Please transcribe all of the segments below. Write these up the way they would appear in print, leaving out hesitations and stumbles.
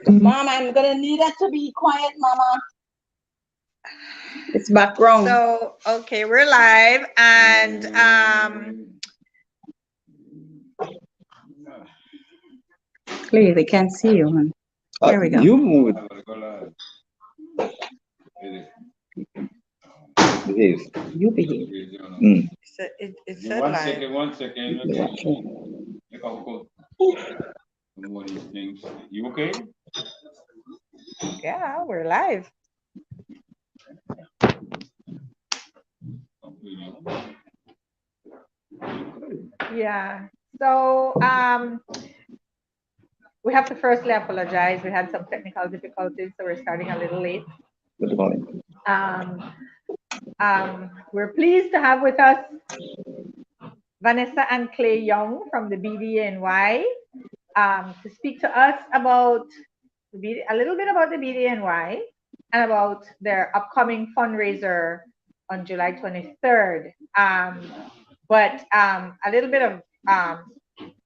Mom, I'm gonna need it to be quiet, Mama. It's background. So, okay, we're live, and Clearly, they can't see you, man. There we go. You move behave. You behave. it said live. One second. Watch it. Look how cool. One of these things. You okay? Yeah, we're live. Yeah. So, we have to firstly apologize. We had some technical difficulties, so we're starting a little late. Good morning. Um, we're pleased to have with us Vanessa and Clay Young from the BDNY to speak to us about a little bit about the BDNY and about their upcoming fundraiser on July 23rd. But a little bit of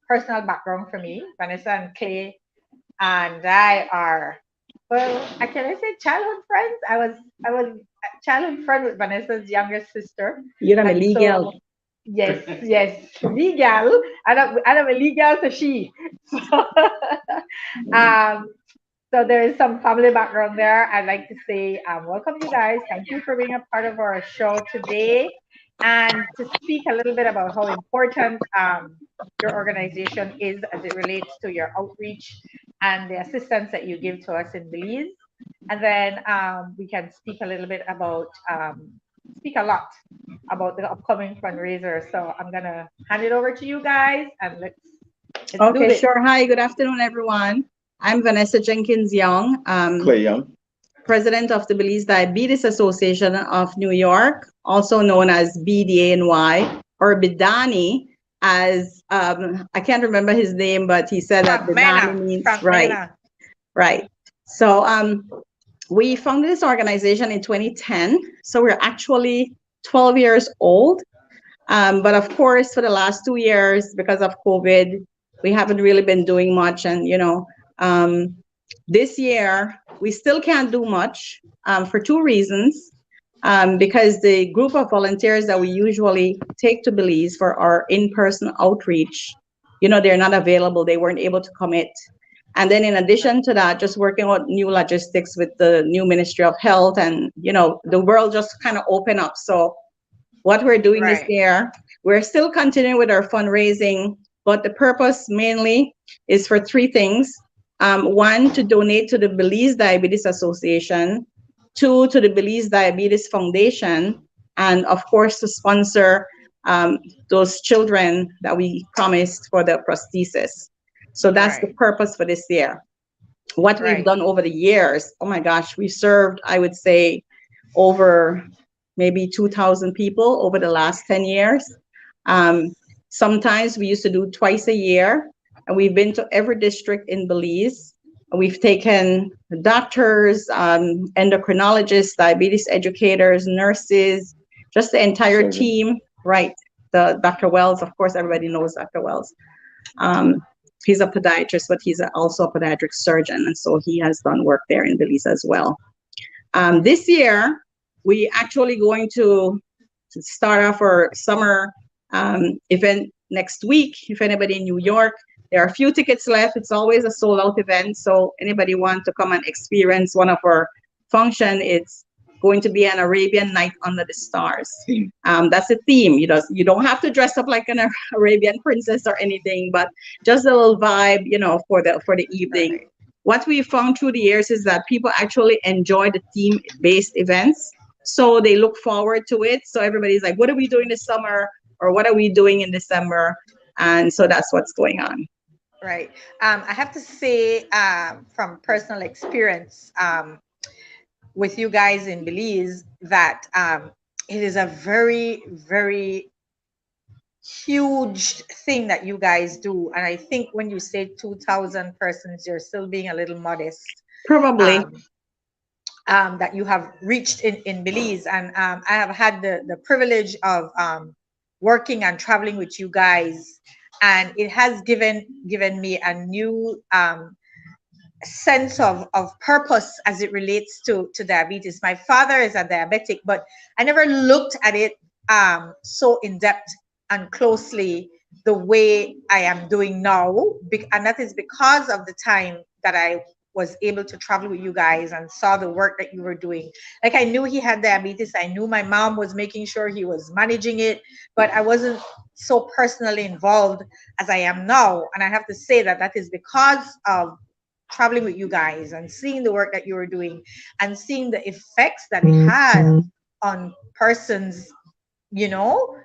personal background for me. Vanessa and Clay and I are, well, can I say childhood friends? I was a childhood friend with Vanessa's younger sister. You're not And illegal. so, yes, legal. I'm a legal to she. So, um, so there is some family background there. I'd like to say welcome, you guys. Thank you for being a part of our show today, and to speak a little bit about how important your organization is as it relates to your outreach and the assistance that you give to us in Belize. And then we can speak a little bit about, speak a lot about the upcoming fundraiser. So I'm going to hand it over to you guys, and let's do Okay, this. sure. Hi, good afternoon, everyone. I'm Vanessa Jenkins Young, Clay Young. president of the Belize Diabetes Association of New York, also known as BDNY or Bidani, as I can't remember his name, but he said that Frank Bidani Mena. means Frank right, Mena. right. So we founded this organization in 2010. So we're actually 12 years old. But of course, for the last 2 years, because of COVID, we haven't really been doing much. And, this year, we still can't do much for two reasons. Because the group of volunteers that we usually take to Belize for our in-person outreach, they're not available. They weren't able to commit. And then in addition to that, just working on new logistics with the new Ministry of Health, and, the world just kind of opened up. So what we're doing this year, we're still continuing with our fundraising, but the purpose mainly is for three things. One, to donate to the Belize Diabetes Association. Two, to the Belize Diabetes Foundation. And of course, to sponsor those children that we promised for the prosthesis. So that's the purpose for this year. What we've done over the years, oh my gosh, we served, I would say, over maybe 2,000 people over the last 10 years. Sometimes we used to do twice a year, and we've been to every district in Belize. We've taken doctors, endocrinologists, diabetes educators, nurses, just the entire team, right? The Dr. Wells, of course, everybody knows Dr. Wells. He's a podiatrist, but he's also a podiatric surgeon, and so he has done work there in Belize as well. This year, we actually going to start off our summer event next week. If anybody in New York, there are a few tickets left. It's always a sold out event. So anybody want to come and experience one of our function, it's going to be an Arabian night under the stars. That's the theme. You don't have to dress up like an Arabian princess or anything, but just a little vibe, for the evening. Right. What we found through the years is that people actually enjoy the theme-based events. So they look forward to it. So everybody's like, what are we doing this summer? Or what are we doing in December? And so that's what's going on. Right. I have to say, from personal experience with you guys in Belize, that it is a very, very huge thing that you guys do. And I think when you say 2,000 persons, you're still being a little modest. Probably. That you have reached in Belize. And I have had the privilege of working and traveling with you guys. And it has given me a new sense of purpose as it relates to diabetes. My father is a diabetic, but I never looked at it so in depth and closely the way I am doing now. And that is because of the time that I was able to travel with you guys and saw the work that you were doing. Like, I knew he had diabetes. I knew my mom was making sure he was managing it, but I wasn't so personally involved as I am now. And I have to say that that is because of traveling with you guys and seeing the work that you were doing and seeing the effects that it had on persons,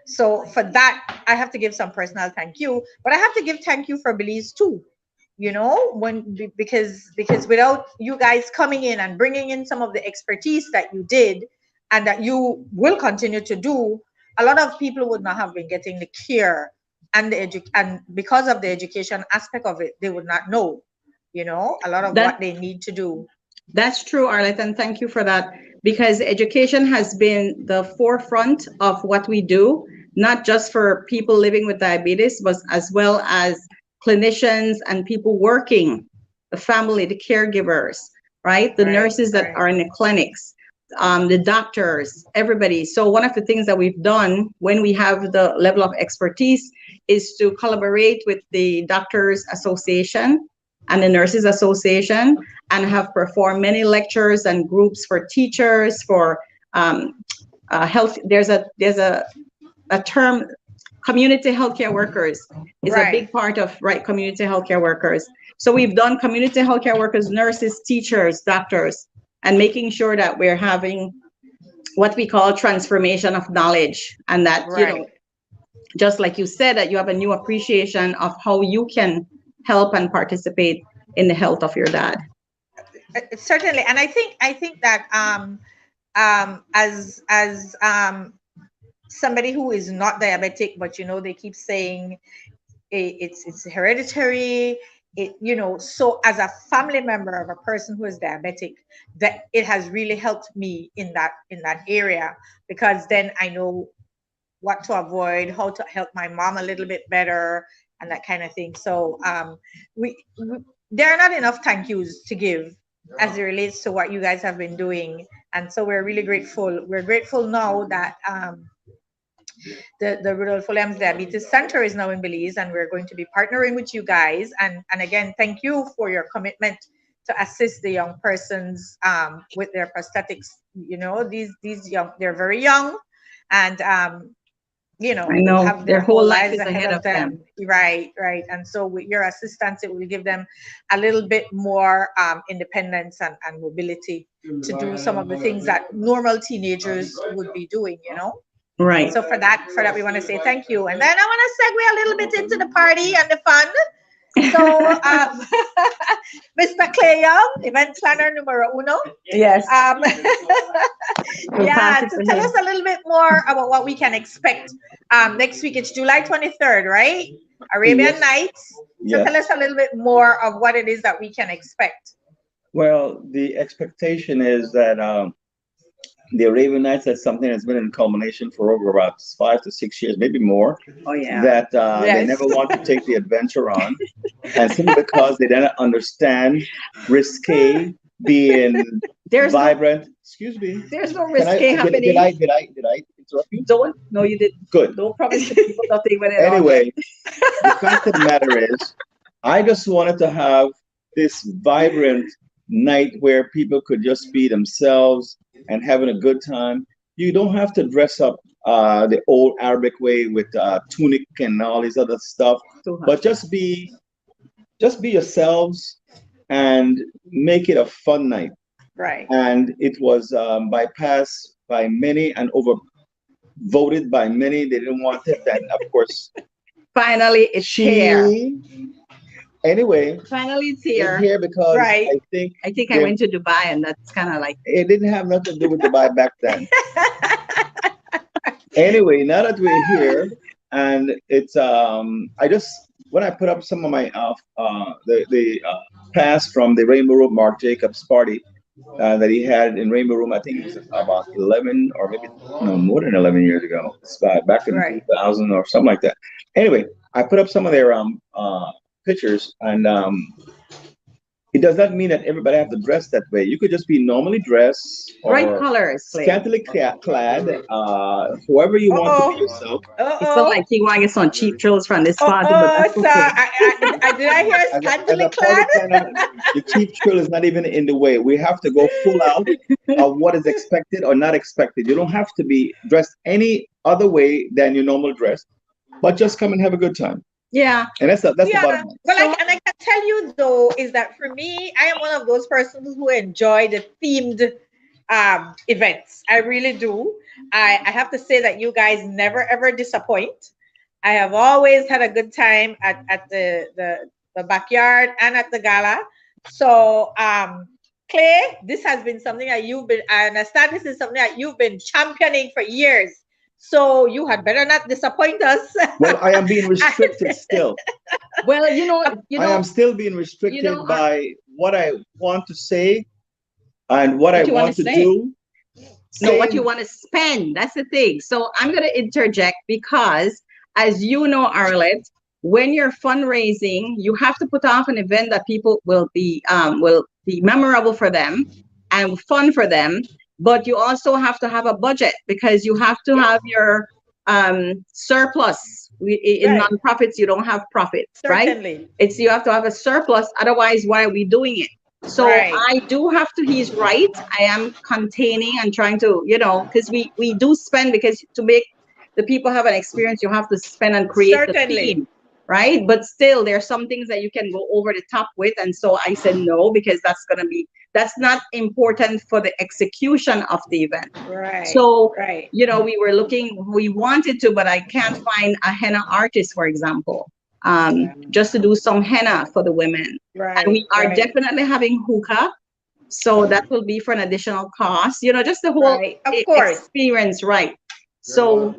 so for that I have to give some personal thank you, but I have to give thank you for Belize too, because without you guys coming in and bringing in some of the expertise that you did and that you will continue to do, a lot of people would not have been getting the care and and because of the education aspect of it, they would not know, a lot of what That they need to do. that's true, Arlette, and thank you for that, because education has been the forefront of what we do, not just for people living with diabetes, but as well as clinicians and people working, the family, the caregivers, right? The Right, nurses that right. are in the clinics, the doctors, everybody. So one of the things that we've done when we have the level of expertise is to collaborate with the Doctors Association and the Nurses Association, and have performed many lectures and groups for teachers, for health. There's a term, community healthcare workers is a Right. big part of, right, community healthcare workers. So we've done community healthcare workers, nurses, teachers, doctors, and making sure that we're having what we call transformation of knowledge, and that, Right. just like you said, that you have a new appreciation of how you can help and participate in the health of your dad. Certainly, and I think that as somebody who is not diabetic, but they keep saying it's hereditary. So as a family member of a person who is diabetic, that it has really helped me in that area, because then I know what to avoid, how to help my mom a little bit better, and that kind of thing. So we there are not enough thank yous to give as it relates to what you guys have been doing, and so we're really grateful. We're grateful now that the Rudolph Williams Diabetes Center is now in Belize, and we're going to be partnering with you guys. And again, thank you for your commitment to assist the young persons with their prosthetics. These young, they're very young, and I know have their their whole whole life lives is ahead ahead of of them. them. Right, right. And so with your assistance, it will give them a little bit more independence and mobility to do some of the things that normal teenagers would be doing. Right. So for that, we want to say thank you. And then I want to segue a little bit into the party and the fun. So, Mr. Clay Young, event planner numero uno. Yes. We'll pass Yeah, it to to tell him. us a little bit more about what we can expect next week. It's July 23rd, right? Arabian Yes. Nights. So Yes. tell us a little bit more of what it is that we can expect. Well, the expectation is that the Arabian Nights, that's something that's been in culmination for over about 5 to 6 years, maybe more, Oh yeah. that they Yes. never want to take the adventure on. And simply because they don't understand risque being There's no vibrant. Excuse me. there's no Can I risque happening. did I interrupt you? Don't, no, you did. Good. Don't promise the people nothing when it all Anyway, the fact of the matter is, I just wanted to have this vibrant night where people could just be themselves and having a good time. You don't have to dress up the old Arabic way with tunic and all these other stuff, too hot. but just be yourselves and make it a fun night. Right. And it was bypassed by many and overvoted by many. They didn't want it. And of course, Finally, it's here. she anyway, Finally, it's it's here. here because Right. I think I think I there, went to Dubai, and that's kind of like, it didn't have nothing to do with Dubai back then. Anyway, now that we're here, and it's I just when I put up some of my the pass from the Rainbow Room Mark Jacobs party that he had in Rainbow Room, I think it was about 11 or maybe no more than 11 years ago. It's back in Right. 2000 or something like that. Anyway, I put up some of their pictures, and it does not mean that everybody have to dress that way. You could just be normally dressed Bright or colors, Clay. scantily clad, whoever you want to be Uh-oh. yourself. It sounds Uh-oh. like he want to get some cheap thrills from this party, but Uh-oh, that's sir. okay. Did I hear As scantily a party clad? planner, the cheap thrill is not even in the way. We have to go full out of what is expected or not expected. You don't have to be dressed any other way than your normal dress, but just come and have a good time. Yeah. And that's the Yeah. bottom line. Well, So and I can tell you though, is that for me, I am one of those persons who enjoy the themed events. I really do. I have to say that you guys never ever disappoint. I have always had a good time at the backyard and at the gala. So Clay, this has been something that you've been, I understand this is something that you've been championing for years. So you had better not disappoint us. Well, I am being restricted still. well, I am still being restricted by what I want to say and what I what you want want to to say. do. No, what you Saying, want to spend. That's the thing. So I'm going to interject because, as you know, Arlette, when you're fundraising, you have to put off an event that people will be memorable for them and fun for them. But you also have to have a budget because you have to Yes, have your surplus. In right. nonprofits, you don't have profits, right? Certainly. It's you have to have a surplus. Otherwise, why are we doing it? So Right. I do have to, he's right. I am containing and trying to, because we do spend, because to make the people have an experience, you have to spend and create the Certainly. theme, right? But still, there are some things that you can go over the top with. And so I said no, because that's not important for the execution of the event. Right. So, Right. we wanted to, but I can't find a henna artist, for example, Yeah. just to do some henna for the women. And Right. we are Right. definitely having hookah. So that will be for an additional cost, just the whole Right. Of course. experience, right? So,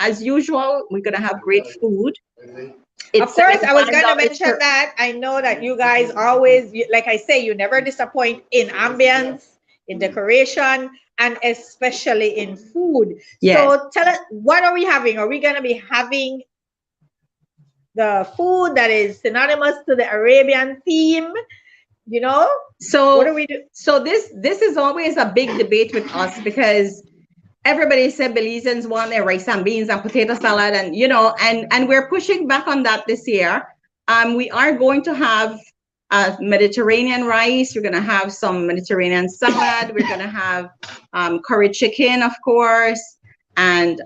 as usual, we're going to have great food. Of It's course, I was going to $75 mention that. I know that you guys always, like I say, you never disappoint in ambience, in decoration, and especially in food. Yes. So tell us, what are we having? Are we going to be having the food that is synonymous to the Arabian theme? You know, So, what do we do? so this is always a big debate with us because everybody said Belizeans want their rice and beans and potato salad, and and we're pushing back on that this year. We are going to have Mediterranean rice. We're going to have some Mediterranean salad. We're going to have curry chicken, of course, and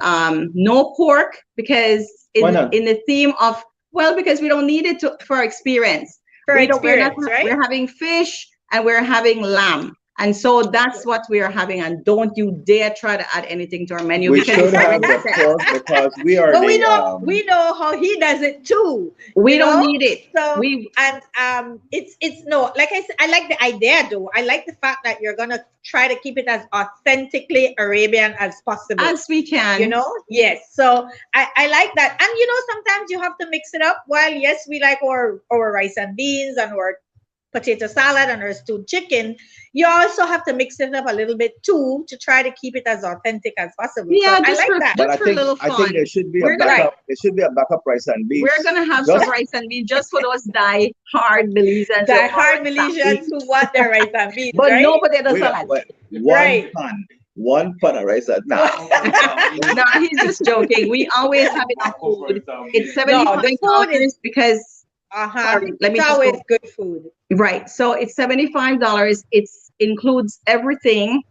no pork because why not? in the theme of, well, because we don't need it for experience. For We don't. experience, right? We're having fish and we're having lamb. And so that's what we are having. And don't you dare try to add anything to our menu. We because should it's have already the set. pork because we are But the we know how he does it too. We you don't know? need it. So We and it's no, like I said, I like the idea though. I like the fact that you're gonna try to keep it as authentically Arabian as possible. as we can. Yes. So I like that. And sometimes you have to mix it up. While yes, we like our rice and beans and our potato salad and our stewed chicken, you also have to mix it up a little bit too to try to keep it as authentic as possible. Yeah, So I just like for that. but just for a little I fun. think there should be a We're gonna- backup. There should be a backup rice and beans. We're gonna have Just- some rice and beans just for those die-hard Belizeans. The hard Malaysians who want their rice and beans, But right? no potato Wait, salad. wait, Right. one pan of rice and nah. No, he's just joking. We always have enough food. It's No, $75 the food is because Sorry, let me it's just always go. good food. Right. So it's $75. It includes everything.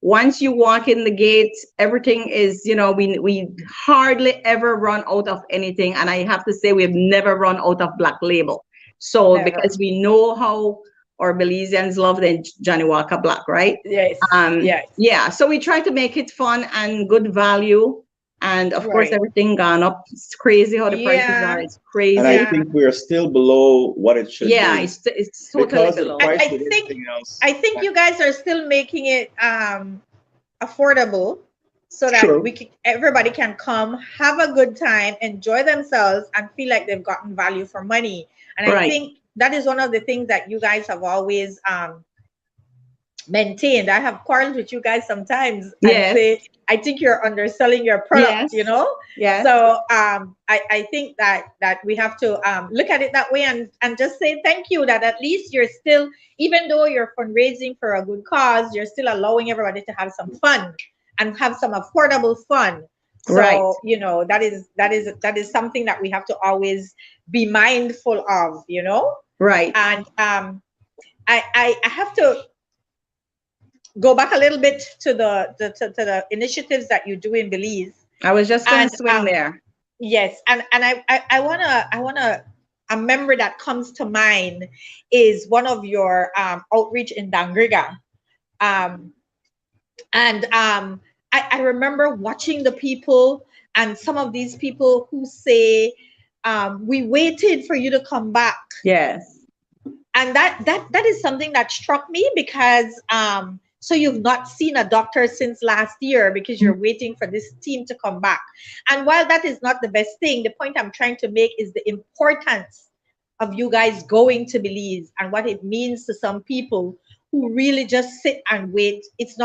Once you walk in the gate, everything is, we hardly ever run out of anything. And I have to say, we've never run out of Black Label. So Never. because we know how our Belizeans love the Johnny Walker Black, right? Yes. Yes. Yeah. So we try to make it fun and good value. And of course, Right. everything gone up. It's crazy how the prices Yeah. are. It's crazy. And I Yeah. think we are still below what it should Yeah, be. it's totally Because below. the price I of think- everything else. I think you guys are still making it affordable so that True. everybody can come, have a good time, enjoy themselves, and feel like they've gotten value for money. And I Right. think that is one of the things that you guys have always maintained. I have quarreled with you guys sometimes and Yes. say, I think you're underselling your product, Yes. Yes. So I think that we have to look at it that way and just say thank you that at least you're still, even though you're fundraising for a good cause, you're still allowing everybody to have some fun and have some affordable fun. Right. So, that is something that we have to always be mindful of, Right. and I have to go back a little bit to the initiatives that you do in Belize. I was just going And to swing there. yes, and I wanna a memory that comes to mind is one of your outreach in Dangriga. Um, and I remember watching the people and some of these people who say, we waited for you to come back, Yes. and that is something that struck me because so you've not seen a doctor since last year because you're waiting for this team to come back. And while that is not the best thing, the point I'm trying to make is the importance of you guys going to Belize and what it means to some people who really just sit and wait. That's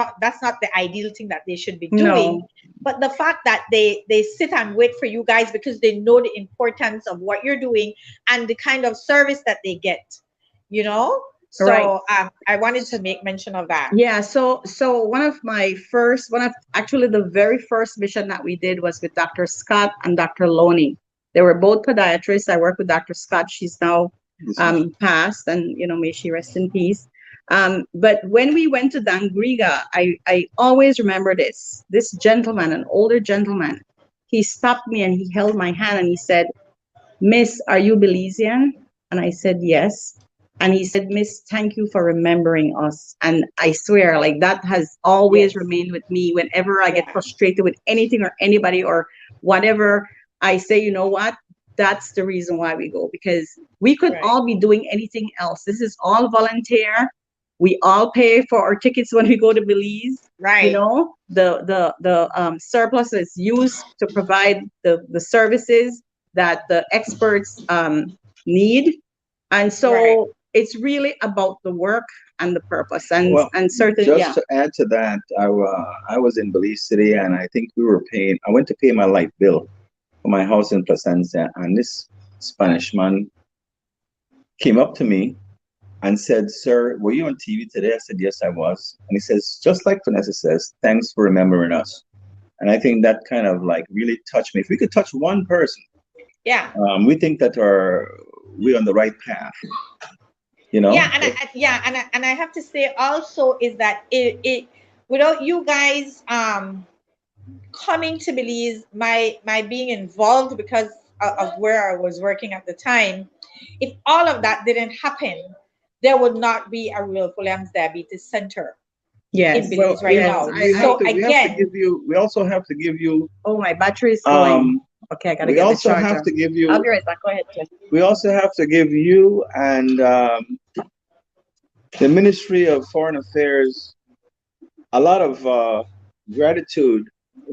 not the ideal thing that they should be doing. No. But the fact that they sit and wait for you guys because they know the importance of what you're doing and the kind of service that they get, you know Right. so I wanted to make mention of that. Yeah, so one of actually the very first mission that we did was with Dr. Scott and Dr. Loney. They were both podiatrists. I work with Dr. Scott. She's now passed, and may she rest in peace. But when we went to Dangriga, I always remember this gentleman, an older gentleman. He stopped me and he held my hand and he said, "Miss, are you Belizean?" And I said, "Yes." And he said, "Miss, thank you for remembering us." And I swear, like that has always Yes. remained with me whenever I get Yeah. frustrated with anything or anybody or whatever. I say, you know what? That's the reason why we go, because we could Right. all be doing anything else. This is all volunteer. We all pay for our tickets when we go to Belize. Right. The surplus is used to provide the services that the experts need, and Right. so it's really about the work and the purpose and Well, certain, just yeah. to add to that, I was in Belize City, and I think we were paying. I went to pay my light bill for my house in Placencia, and this Spanish man came up to me and said, "Sir, were you on TV today?" I said, "Yes, I was." And he says, just like Vanessa says, "Thanks for remembering us." And I think that kind of like really touched me. If we could touch one person, Yeah. we think that we're on the right path. You Yeah, know, and I have to say also is that it without you guys coming to Belize, my being involved because of where I was working at the time, if all of that didn't happen, there would not be a real Williams Diabetes Center in Yes. well, Belize right Yes. now. we have So to. We have to again, give you. We also have to give you. Oh, my battery is going. Um, Okay, I gotta we get the also have charger. to give I'll you. be right back. Go ahead, Cliff. We also have to give you and the Ministry of Foreign Affairs a lot of gratitude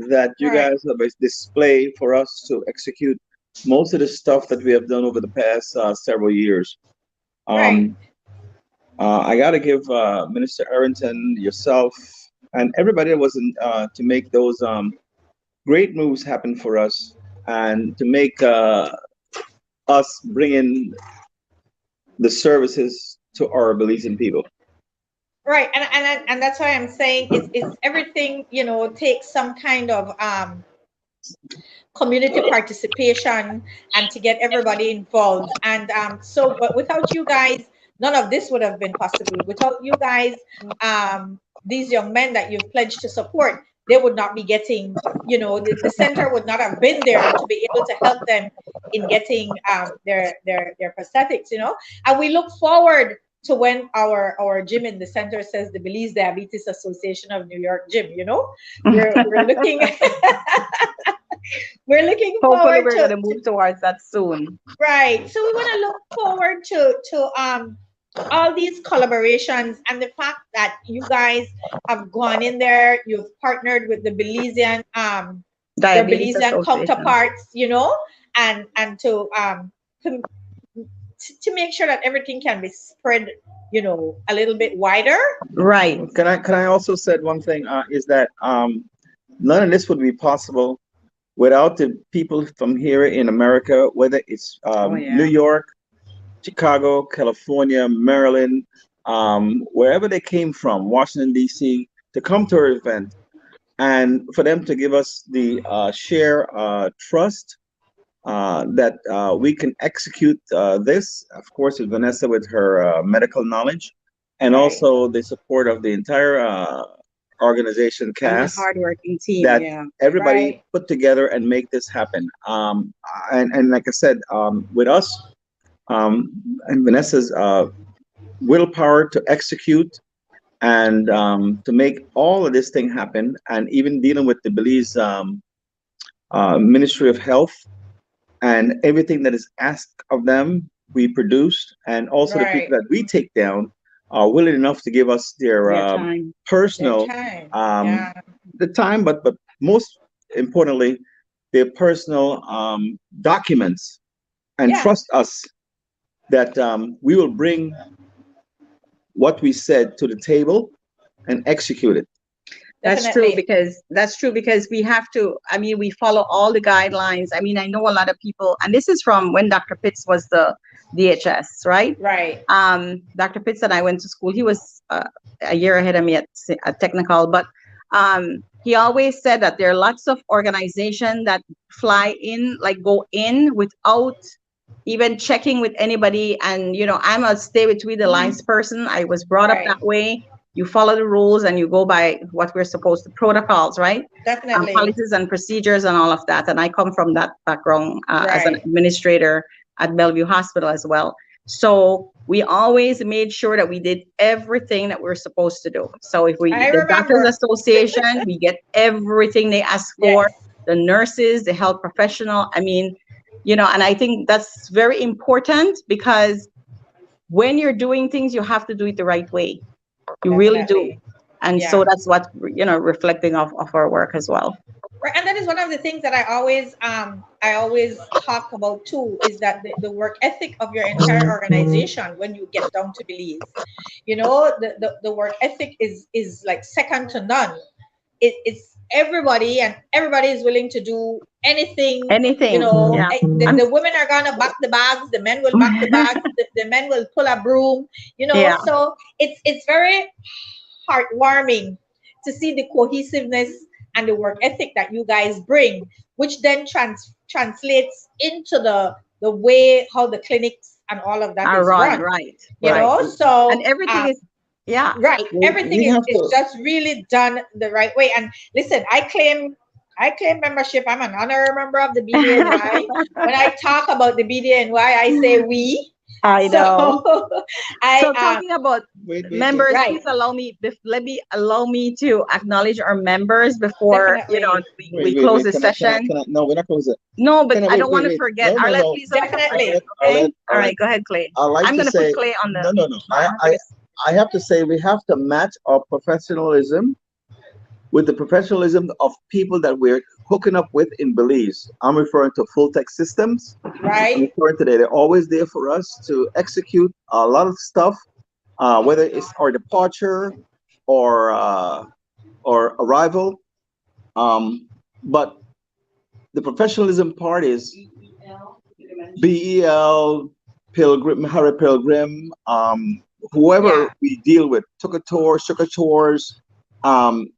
that you right, guys have displayed for us to execute most of the stuff that we have done over the past several years. right, Um, I got to give Minister Arrington, yourself, and everybody that was in, to make those great moves happen for us and to make us bring in the services to our Belizean people. right, and that's why I'm saying it's everything, takes some kind of community participation and to get everybody involved. And but without you guys, none of this would have been possible. Without you guys, these young men that you've pledged to support, they would not be getting, the center would not have been there to be able to help them in getting their prosthetics, And we look forward to when our gym in the center says the Belize Diabetes Association of New York gym, we're looking we're looking Hopefully, forward we're to, gonna move towards that soon. right. So we want to look forward to all these collaborations and the fact that you guys have gone in there, you've partnered with the Belizean their Diabetes Belizean Association. counterparts, and to to make sure that everything can be spread, a little bit wider. Right. Can I also said one thing is that none of this would be possible without the people from here in America, whether it's Oh New yeah. York, Chicago, California, Maryland, wherever they came from, Washington D.C., to come to our event and for them to give us the share trust that we can execute this, of course, with Vanessa with her medical knowledge, and Right. also the support of the entire organization And the cast hardworking team. that Yeah. everybody Right. put together and make this happen. And like I said, with us um, and Vanessa's willpower to execute and to make all of this thing happen, and even dealing with the Belize Ministry of Health and everything that is asked of them, we produced, and also the people Right. that we take down are willing enough to give us their Their time. Their personal time. um, Yeah. the time, but most importantly, their personal documents, and Yeah. trust us that we will bring what we said to the table and execute it. Definitely. That's true because we have to, I mean, we follow all the guidelines. I mean, I know a lot of people, and this is from when Dr. Pitts was the DHS, right? Right. Dr. Pitts and I went to school. He was a year ahead of me at technical, but he always said that there are lots of organizations that fly in, like go in without even checking with anybody. And I'm a stay between the lines person. I was brought up that Right. way. You follow the rules and you go by what we're supposed to, protocols, right? Definitely. Policies and procedures and all of that. And I come from that background as an Right. administrator at Bellevue Hospital as well. So we always made sure that we did everything that we're supposed to do. So if I the Doctors remember. Association, we get everything they ask for, Yes. the nurses, the health professional. I mean, and I think that's very important because when you're doing things, you have to do it the right way. You really do. Definitely. And so Yeah. that's what, reflecting of our work as well. Right. And that is one of the things that I always talk about too, is that the work ethic of your entire organization when you get down to Belize. The work ethic is like second to none. It's everybody, and everybody is willing to do anything. Anything. Yeah. And The women are gonna back the bags, the men will back the bags, the men will pull a broom. yeah. So it's very heartwarming to see the cohesiveness and the work ethic that you guys bring, which then translates into the way how the clinics and all of that I is run, run. right. Right. And So everything is, yeah. right, everything We is, have is to. just really done the right way. And listen, I claim membership. I'm an honorary member of the BDNY. When I talk about the BDNY, I say we. I So know. I So talking about Wait. members, right, please allow me to acknowledge our members before, definitely, we close Wait. the session. Can I? No, we're not closing. No, but Can I? I don't want to Wait. forget. No, no, Arlette, no. please don't definitely. forget. Okay. All I'll let. right. Go ahead, Clay. I like I'm to gonna put say Clay on the no, no, no. spot for this. I have to say we have to match our professionalism with the professionalism of people that we're hooking up with in Belize. I'm referring to full tech systems. I'm Right, referring to they're always there for us to execute a lot of stuff, whether it's our departure or arrival. Um, but the professionalism part is BEL, Pilgrim, Harry Pilgrim, whoever yeah, we deal with, took a tour, shook a tours, um,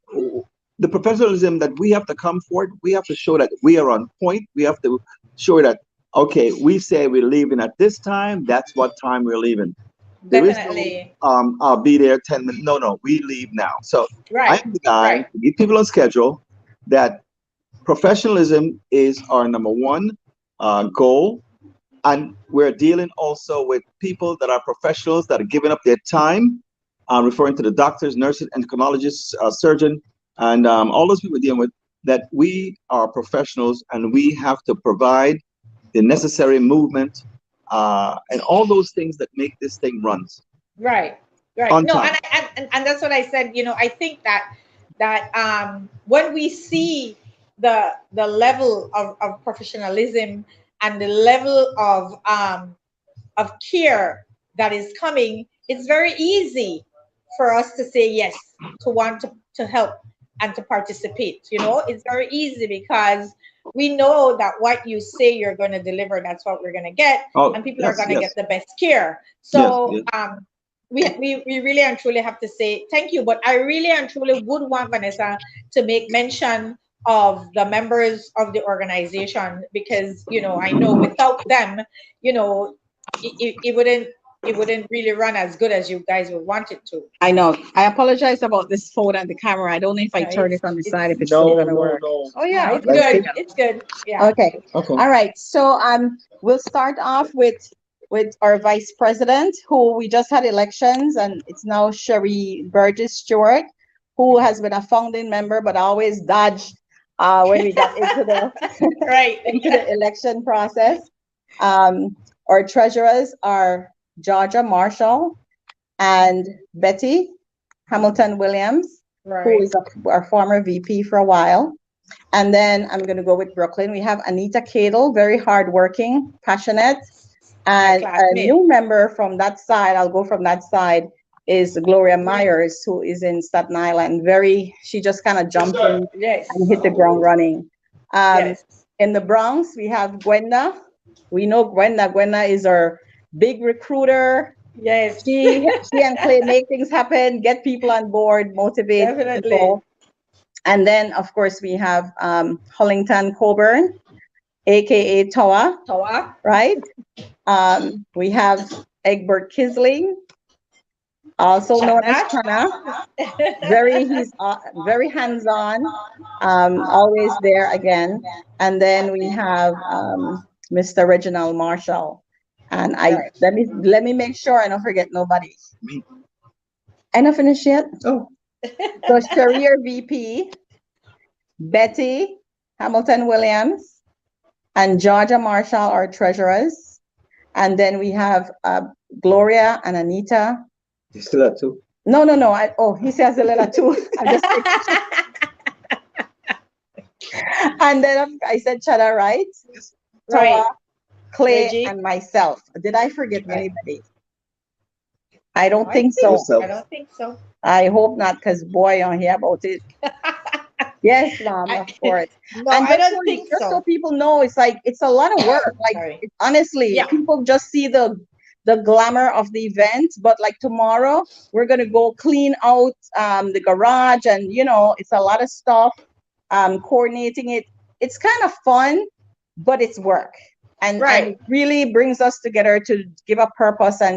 the professionalism that we have to come forward, we have to show that we are on point. We have to show that, okay, we say we're leaving at this time, that's what time we're leaving. There is no, definitely. I'll be there 10 minutes. No, no, we leave now. So Right, I'm the guy right, to get people on schedule that professionalism is our number one goal, and we're dealing also with people that are professionals that are giving up their time, referring to the doctors, nurses, endocrinologists, surgeon, and all those people we're dealing with, that we are professionals and we have to provide the necessary movement and all those things that make this thing runs right, right. on No, time. and that's what I said. I think that when we see the level of professionalism and the level of of care that is coming, it's very easy for us to say yes, to want to help and to participate. It's very easy because we know that what you say you're going to deliver, that's what we're going to get, Oh, and people are yes, going to yes, get the best care. yes, So yes. we really and truly have to say thank you. But I really and truly would want Vanessa to make mention of the members of the organization, because I know without them, it wouldn't really run as good as you guys would want it to. I know. I apologize about this phone and the camera. I don't know if I No, turn it on the side if it's still No, gonna no, work. no. Oh no, yeah, it's okay. Let's good. keep. It's good. Yeah. Okay. Okay. All right. So we'll start off with our vice president, who we just had elections, and it's now Sherry Burgess Stewart, who has been a founding member but always dodged when we got into the Right. into the election process. Um, our treasurers are Georgia Marshall and Betty Hamilton Williams, who Right. is our former VP for a while. And then I'm going to go with Brooklyn. We have Anita Cadle, very hardworking, passionate, My and a classmate. new member from that side. I'll go from that side. Is Gloria Myers, who is in Staten Island. She just kind of jumped in and Yes. hit the ground running. Um, Yes. in the Bronx, we have Gwenda. We know Gwenda. Gwenda is our big recruiter. Yes. She and Clay make things happen, get people on board, motivate Definitely. people. And then, of course, we have Hollington Coburn, aka Toa, Toa. right? We have Egbert Kisling, also known as Chana. Chana. He's very hands-on, always there again. And then we have Mr. Reginald Marshall. And Right. let me make sure I don't forget nobody. Me. I not finished yet. Oh, So Sherry, our VP, Betty Hamilton Williams, and Georgia Marshall, our treasurers. And then we have Gloria and Anita. you still have two? No, no, no. He says a letter too. I just and then I said Chada, right? Toa, Right. Clay, Reggie. and myself. Did I forget Right. anybody? I don't I think think so. Yourself. I don't think so. I hope not, because boy, I hear about it. Yes, mom, I, of course. no, And I don't think just so so. people know, it's a lot of work. Like Sorry. honestly, Yeah. people just see the glamour of the event, but like tomorrow, we're gonna go clean out the garage, and it's a lot of stuff. Coordinating it, it's kind of fun, but it's work, and Right. it really brings us together to give a purpose, and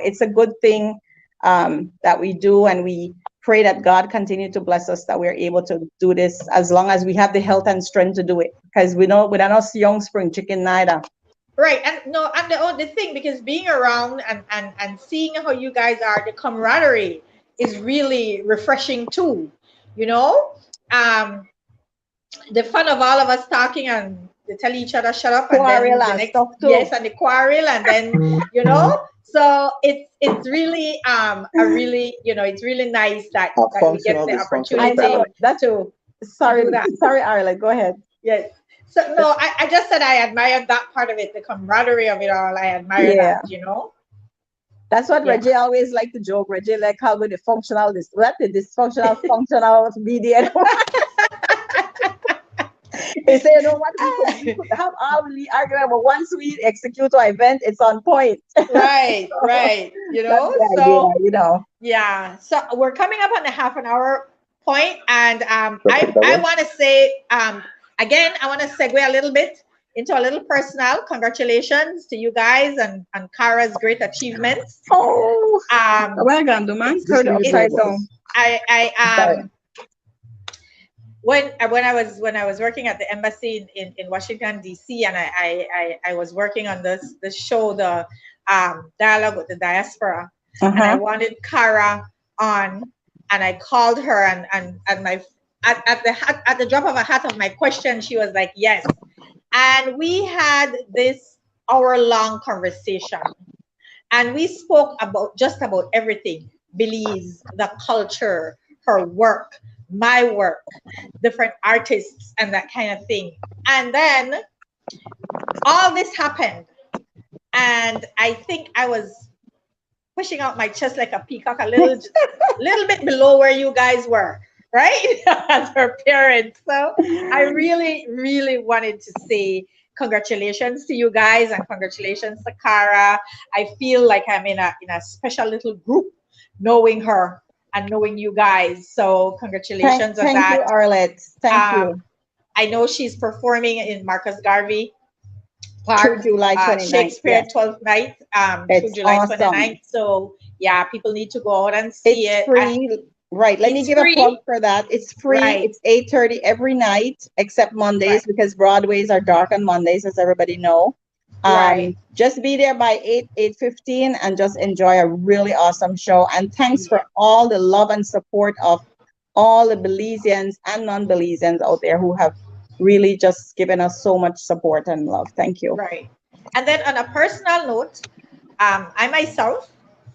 it's a good thing that we do, and we pray that God continue to bless us, that we're able to do this as long as we have the health and strength to do it, because we know we're not young spring chicken neither. Right. And no, and the thing, because being around and seeing how you guys are, the camaraderie is really refreshing too. You know? Um, the fun of all of us talking and they tell each other shut up, and then Quarrel the and next, stuff too. yes, and the quarrel, and then so it's really a really, it's really nice that A we get functional, the dysfunctional I know family. opportunity that's to sorry, do that. sorry, Arla, go ahead. Yes. So no, I just said I admired that part of it, the camaraderie of it all. I admire Yeah, that. that's what Yeah. Reggie always like to joke. Reggie like how good the functional this what the dysfunctional functional media. He say, what, we could have all the argument, but once we execute our event, it's on point. Right, So right. that's the idea, So yeah. So we're coming up on the half an hour point, and I want to say again, I want to segue a little bit into a little personal. Congratulations to you guys and Kara's great achievements. Oh, well done, man. This Turn it really upside was. down. I when I was working at the embassy in Washington D.C., and I was working on this show, the dialogue with the diaspora, and I wanted Kara on, and I called her, and my at the drop of a hat of my question, she was like yes, and we had this hour-long conversation, and we spoke about just about everything: Belize, the culture, her work, my work, different artists, and that kind of thing. And then all this happened. and I think I was pushing out my chest like a peacock, little bit below where you guys were, right? As her parents. So I really, really wanted to say congratulations to you guys and congratulations to Cara. I feel like I'm in a special little group knowing her and knowing you guys. So congratulations on Thank you, that. Arlette. Thank Um, you. I know she's performing in Marcus Garvey Through Park, July 29th. Shakespeare Yes, 12th night, through it's July awesome. 29th. So yeah, people need to go out and see It's it. free. Right. Let me It's give a plug free, for that. It's free. right? It's 8:30 every night except Mondays Right, because Broadways are dark on Mondays, as everybody know. right, Just be there by 8:15 and just enjoy a really awesome show. And thanks for all the love and support of all the Belizeans and non-Belizeans out there who have really just given us so much support and love. Thank you. right. And then on a personal note, I myself,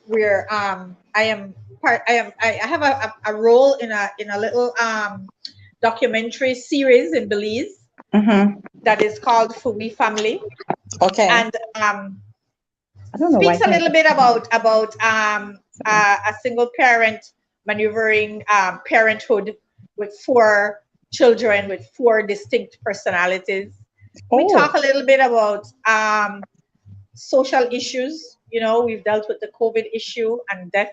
where I am part, I have a role in a little documentary series in Belize Mm-hmm. that is called Seewhy Family, Okay. and I don't know why. speaks a little bit about a single parent maneuvering parenthood with four children with four distinct personalities. We Oh, talk a little bit about social issues. You know, we've dealt with the COVID issue and death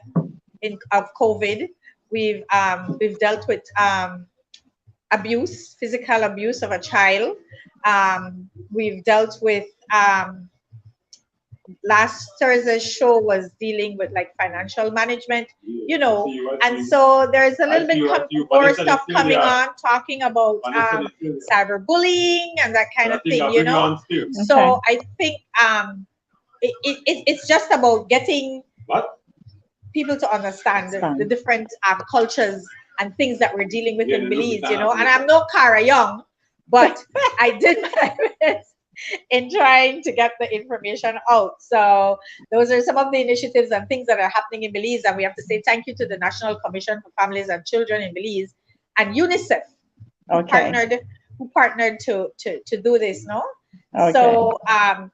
of COVID. We've dealt with abuse, physical abuse of a child. We've dealt with last Thursday's show was dealing with like financial management, you know, and so there's a little bit more stuff coming on talking about cyberbullying and that kind of thing, you know. okay. So I think it's just about getting people to understand the Fun. different cultures and things that we're dealing with in Belize, you know. And I'm no Cara Young, but I did my best in trying to get the information out. So those are some of the initiatives and things that are happening in Belize, and we have to say thank you to the National Commission for Families and Children in Belize and UNICEF who Okay. partnered to do this, no? Okay. So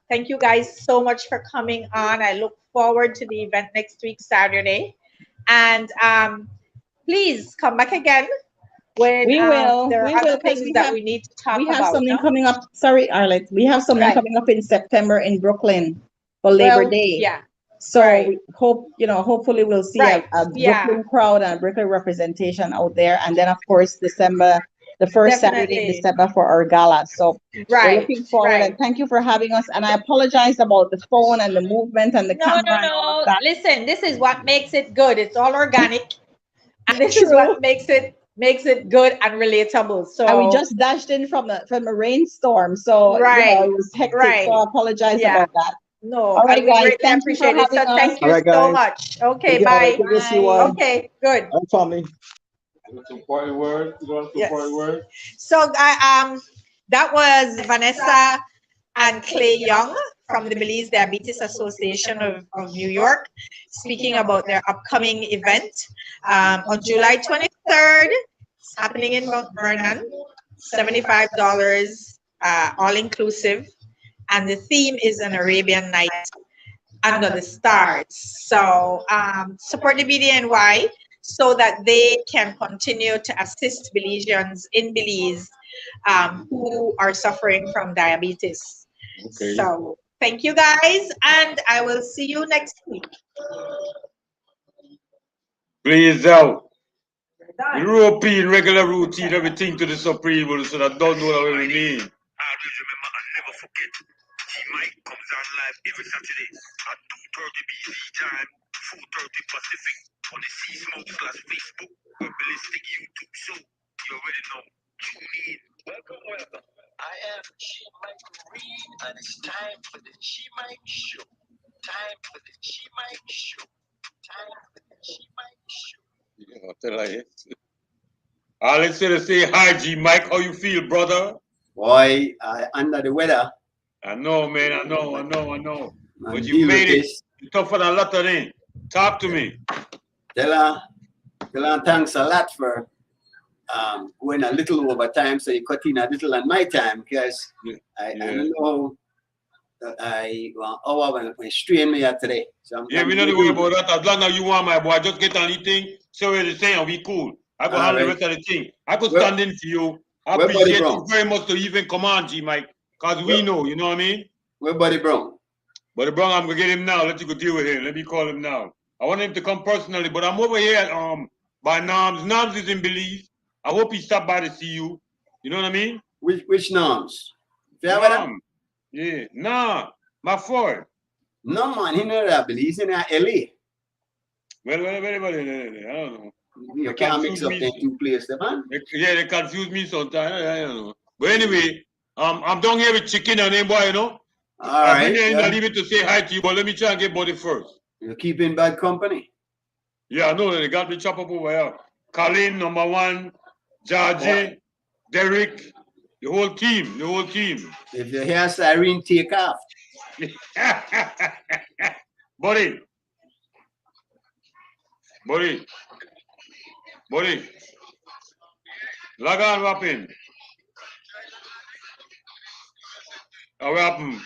thank you guys so much for coming on. I look forward to the event next week, Saturday. And please come back again when We will. there We are other will because things that we need to talk we have about, something no? coming up. Sorry, Arlette. We have something Right. coming up in September in Brooklyn for Labor Well, Day. yeah. So Right. we hope, hopefully we'll see Right. a Yeah. Brooklyn crowd and Brooklyn representation out there. And then of course December, the first Saturday in Definitely. December for our gala. So we're Right. looking forward and Right. thank you for having us. And I apologize about the phone and the movement and the No, no, camera and all of no. that. Listen, this is what makes it good. It's all organic, and this is True. what makes it good and relatable. And we So just dashed in from a rainstorm. So, right, it was hectic. So right. I apologize Yeah. about that. No, All right, we guys. greatly Thank you for appreciate it. having So us. thank All you right, so guys. much. Okay, Take care. bye. Take care, Bye. CY. Okay, good. And family. Some party words. You want some Yes. party words? So that was Vanessa and Clay Young from the Belize Diabetes Association of New York speaking about their upcoming event on July 23rd. It's happening in Mount Vernon, $75 all inclusive. And the theme is an Arabian night under the stars. So support the BDNY so that they can continue to assist Belizeans in Belize who are suffering from diabetes. Okay. So thank you guys, and I will see you next week. Blaze out. European regular routine, everything to the supreme, so I don't know what we mean. I always remember I'll never forget. Mike comes on live every Saturday at 2:30 BC time, 4:30 Pacific on the Sea Smoke / Facebook, Herbalistic YouTube show. You already know. Tune in. Welcome, welcome. I am G Mike Reed, and it's time for the G Mike Show. Time for the G Mike Show. Time for the G Mike Show. Yeah, I'll tell you. Let's say hi, G Mike. How you feel, brother? Boy, under the weather. I know, man. I know. But And you deal with made it. this. You're tougher than a lot of them. Talk to me. Tell her thanks a lot for going a little over time, so you cut in a little on my time because I don't know when strain me out today. So Yeah, we don't worry about that. As long as you want, my boy, just get on the thing, say what you're saying, and we cool. I go handle the rest of the thing. I could stand in for you. I appreciate you very much to even come on, G Mike, because we know, you know what I mean? Where Buddy Brown? Buddy Brown, I'm gonna get him now. Let you go deal with him. Let me call him now. I want him to come personally, but I'm over here by Noms. Noms is in Belize. I hope he stopped by to see you. You know what I mean? Which Noms? Nom. Yeah. Nah. My Ford. No man, he know that Belize. He's in LA. Well, I don't know. You can't mix up them two places, man. Yeah, they confuse me sometimes. I don't know. But anyway, I'm down here with Chicken and them boy, you know. All right. I leave it to say hi to you, but let me try and get Buddy first. You're keeping bad company. Yeah, I know they got me chop up over here. Colin, number one, Georgie, Derek, the whole team. If you hear siren, take off. Buddy. Log on, Rappin. What happened?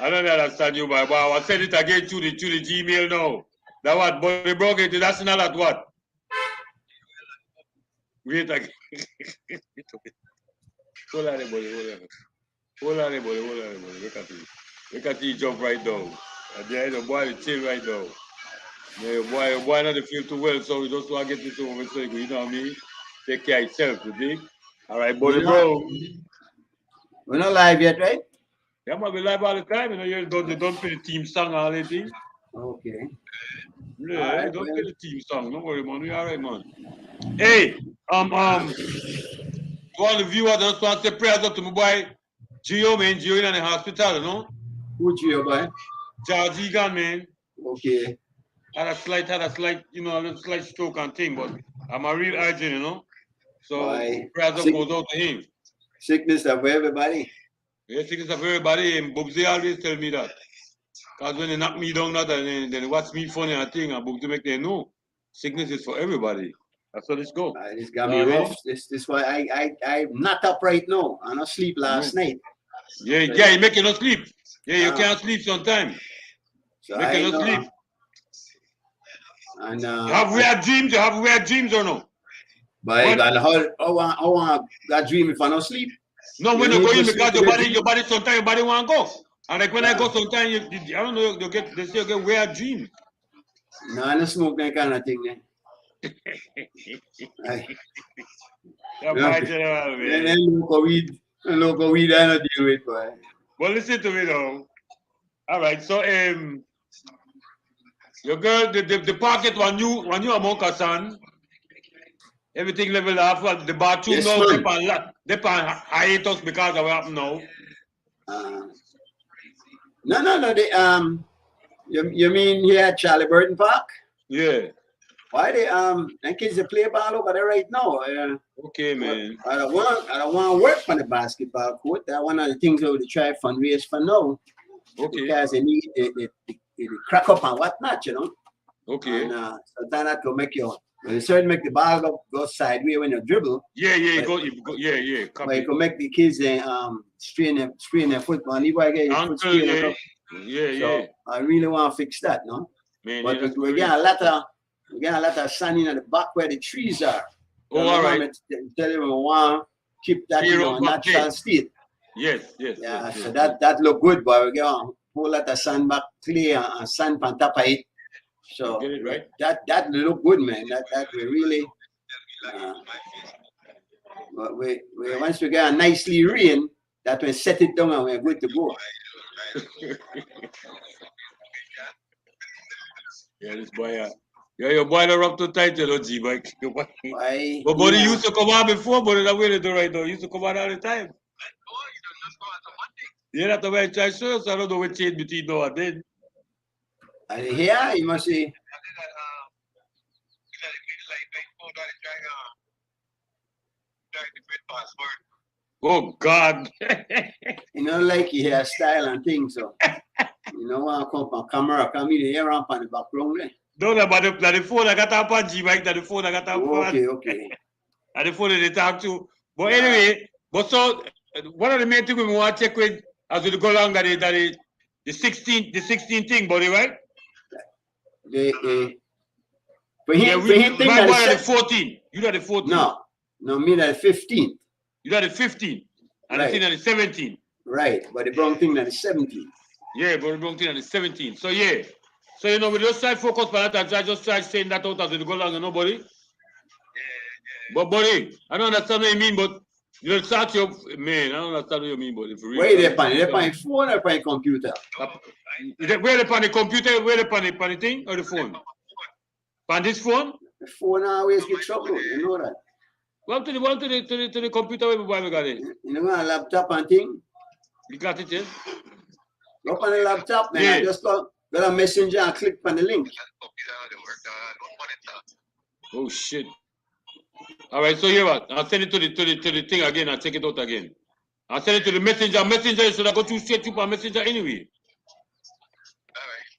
I don't understand you, boy. I'll send it again to the Gmail now. That what? Buddy broke it. That's not that what? Wait again. Hold on, buddy. Look at you jump right down. And there the boy chill right now. Yeah, your boy not feel too well, so we just want to get this over so you know what I mean? Take care of yourself, you think? All right, buddy, bro. We're not live yet, right? Yeah, man, we live all the time. You know, you don't play the team song all the thing. Okay. Yeah, right, don't play the team song. Don't worry, man. We all right, man. Hey, to all the viewers, I just want to say prayers up to my boy Gio, man. Gio in the hospital, you know? Who Gio, boy? George Egan, man. Okay. Had a slight, you know, a little slight stroke and thing, but I'm a real urgent, you know? So prayers up goes out to him. Sickness of everybody. Yeah, sickness of everybody. And Bubsy always tell me that. Because when they knock me down, then they watch me funny and thing, and Bubsy make them know. Sickness is for everybody. That's how this go. This got me rough. This why I'm not up right now. I not sleep last night. Yeah, you make you not sleep. Yeah, you can't sleep sometimes. So make you not sleep. And you have weird dreams. You have weird dreams or no? But I want that dream if I don't sleep. No, when you go in because your body sometimes your body want to go. And like when I go sometimes I don't know, they say you get weird dreams. No, I don't smoke that kind of thing. Local weed I don't deal with, boy. Well, listen to me though. All right, so your girl, the pocket when you among Kasan, everything level off. The bathroom yes, now dip on hiatus because of what happened now. No. You mean here at Charlie Burton Park? Yeah. Why them kids they play ball over there right now? Okay, man. I don't want to work on the basketball court. That's one of the things I would try fundraise for now. Okay. Because they need the crack up and whatnot, you know. Okay. And sometimes that will make you. Well, it certainly make the ball go sideways when you dribble. Yeah. But you can make the kids strain their football. And yeah. I really want to fix that, no. Man, but we get a lot of sun in the back where the trees are. Oh, all right. Tell you we want to keep that in a natural state. Yes. So that look good, but we get a whole lot of sand back clay and sand on top of it. So get it right. That look good, man. That we really. But we once we get a nicely rain, that we set it down and we're good to go. Yeah, this boy. Your boy are up too tight, you know, G, Mike. But he used to come out before, but that way they do right now. He used to come out all the time. Yeah, that's the way I try to show, so I don't know what change between now and then. And here, you must see. Oh, God. You know, like your hairstyle and things, so. You know, want to come on camera, come in the air up on the background there. No, but the phone I got up on G, Mike, the phone I got up on. Okay. And the phone they talk to. But anyway, but so one of the main things we want to check with as we go along that is the 16 thing, buddy, right? For him, Yeah, for him thing my that boy is at the 14. You got the 14. No, me that 15. You got the 15. And Right. the thing at the 17. Right, but the brown thing that is 17. Yeah, but the brown thing at the 17. So yeah. So you know, we just try to focus on that and I just try saying that out as we go along, you know, buddy. But buddy, I don't understand what you mean, but you start your man. I don't understand what you mean, but if you Where they on? They on phone or on computer? Where they on the computer? Where they on the thing or the phone? On this phone? The phone always get trouble. You know that. Well, to the computer where we got it. You know a laptop and thing. You got it, yeah? Look on the laptop, man. Yeah. I just got a messenger and click on the link. Oh shit. All right, so here what? I'll send it to the thing again. I'll check it out again. I'll send it to the messenger. Messenger should I go to straight to messenger anyway.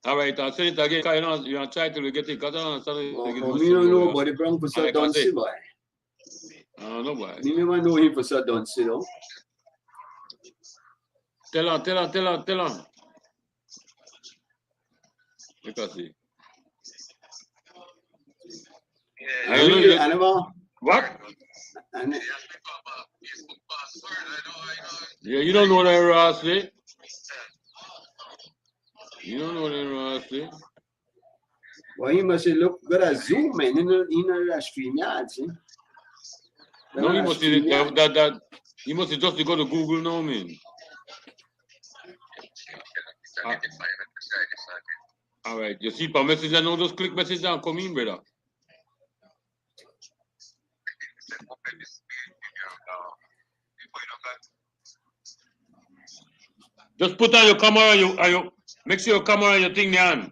All right, I'll send it again. You know, try to get it. Cause I don't understand. Me don't know about the Bronx for so done Seewhy. I don't know why. Me never know him for so done Seewhy. Tell on. You can see. I don't know. I never. What? Yeah, you don't know that Ross, eh? You don't know that Ross, eh? Well, he must say, look, got a Zoom, man. You know that StreamYard, see? No, he must say that. He must just go to Google now, man. All right, you see per messenger now, just click messenger and come in, brother. Just put on your camera and you make sure your camera and your thing on.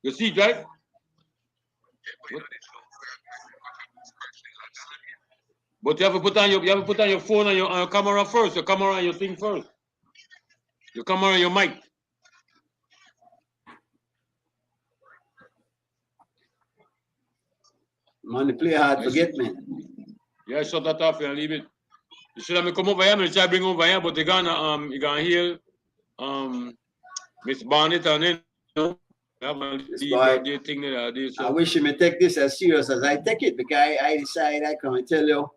You see it, right? But you have to put on your phone and your camera first, your camera and your thing first. Your camera and your mic. Man, the play hard forget, man. Yeah, shut that off and leave it. You should have come over here, I'm try to bring over here, but you're gonna hear Miss Barnett and then the thing that I did. So. I wish you may take this as serious as I take it because I decide I come and tell you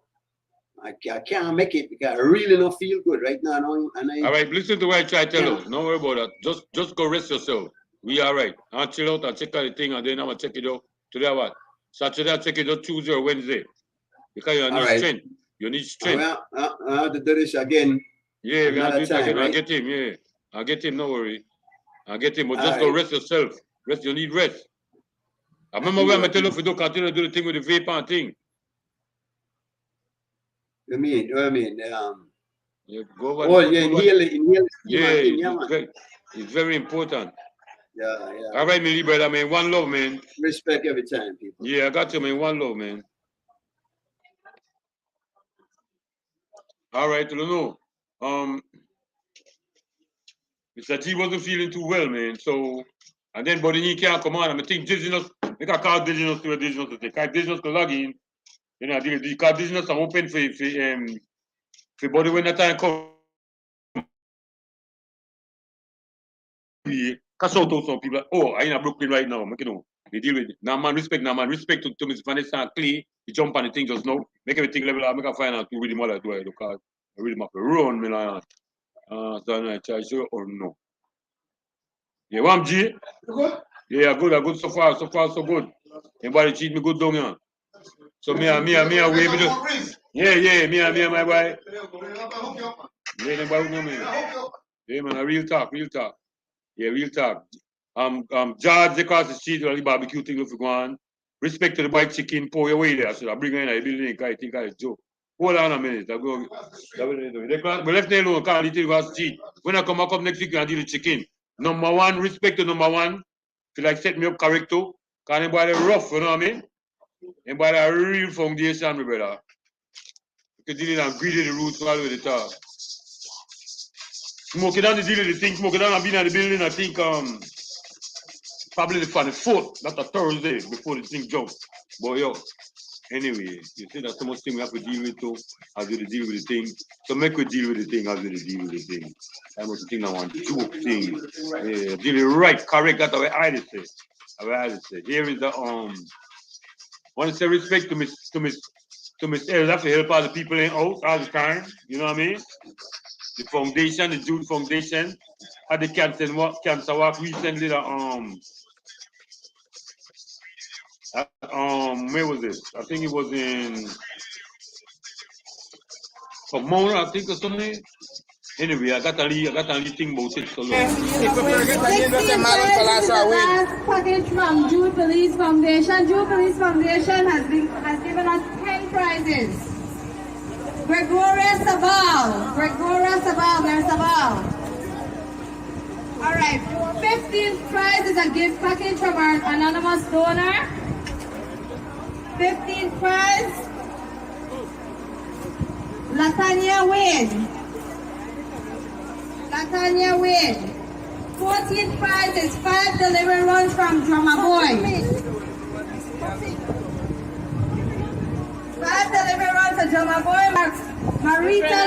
I can't make it because I really don't feel good right now. All right, listen to what I try to tell you. Don't worry about that. Just go rest yourself. We all right. I'll chill out and check out the thing and then I'm gonna check it out. Today what? Saturday I'll check it out Tuesday or Wednesday. Because you need strength. You need strength. I have to do this again. Yeah, we have to do it again. Right? I'll get him, yeah. I'll get him, no worry. I'll get him, but just go rest yourself. Rest, you need rest. I remember when I tell you if you don't continue to do the thing with the vape and thing. You mean? Yeah, go over inhale. Yeah, it's very important. Yeah. All right, my brother, man. One love, man. Respect every time, people. Yeah, I got you, man. One love, man. All right, you know. Mr. G wasn't feeling too well, man. So, and then body he can't come on. I think dizziness. They can call dizziness to a dizziness to take. Dizziness to log in. You know, the call dizziness I'm open for body when the time come. Cause out some people. Oh, I in Brooklyn right now. Make you know. They deal with it. Now man, respect to Miss Vanessa and Clay. He jump on the thing just now. Make everything level up. Make a find out who really mother do I look at. I really have to run me like that. So I try to or no. Yeah, what G? Good? Yeah, good. So far, so good. Everybody treat me good down here. So me, wave it. Yeah, me, my boy. Yeah, nobody know me. Yeah, man, real talk. Yeah, real talk. George across the street, the barbecue thing if you go on. Respect to the bike chicken, pour your way there. So I bring her in the building, I think I joke. Hold on a minute. I go. We left them alone, can't eat it across the street. When I come up next week, I do the chicken. Number one, respect to number one. Feel like set me up correct too. Cause anybody rough, you know what I mean? Anybody a real foundation, my brother. You can deal it and greedy the roots all the way to the top. Smoking down the deal of the thing, smoking down and being at the building, I think probably the 4th, not a Thursday before the thing jump. But yo, Anyway, you see that so much thing we have to deal with too, as we deal with the thing. So make we deal with the thing as we deal with the thing. I must think I want joke thing. Yeah, deal it right, correct, that's the way I say. The way I say. Here is the want to say respect to Miss Elsa for help all the people in house all the time. You know what I mean? The foundation, the Jude Foundation, had the cancer walk recently. Where was it? I think it was in Pomona, I think, or something. Anyway, I got a little thing about it. So long. 16 prizes is the last package from Jude Police Foundation. Jude Police Foundation has given us 10 prizes. Gregoria Sabal, there's Sabal. All right, 15th prize is a gift package from our anonymous donor. 15th prize, Latanya Wade. 14th prize is 5 delivery runs from Drummer Boy. 5 delivery runs to Drummer Boy. Marita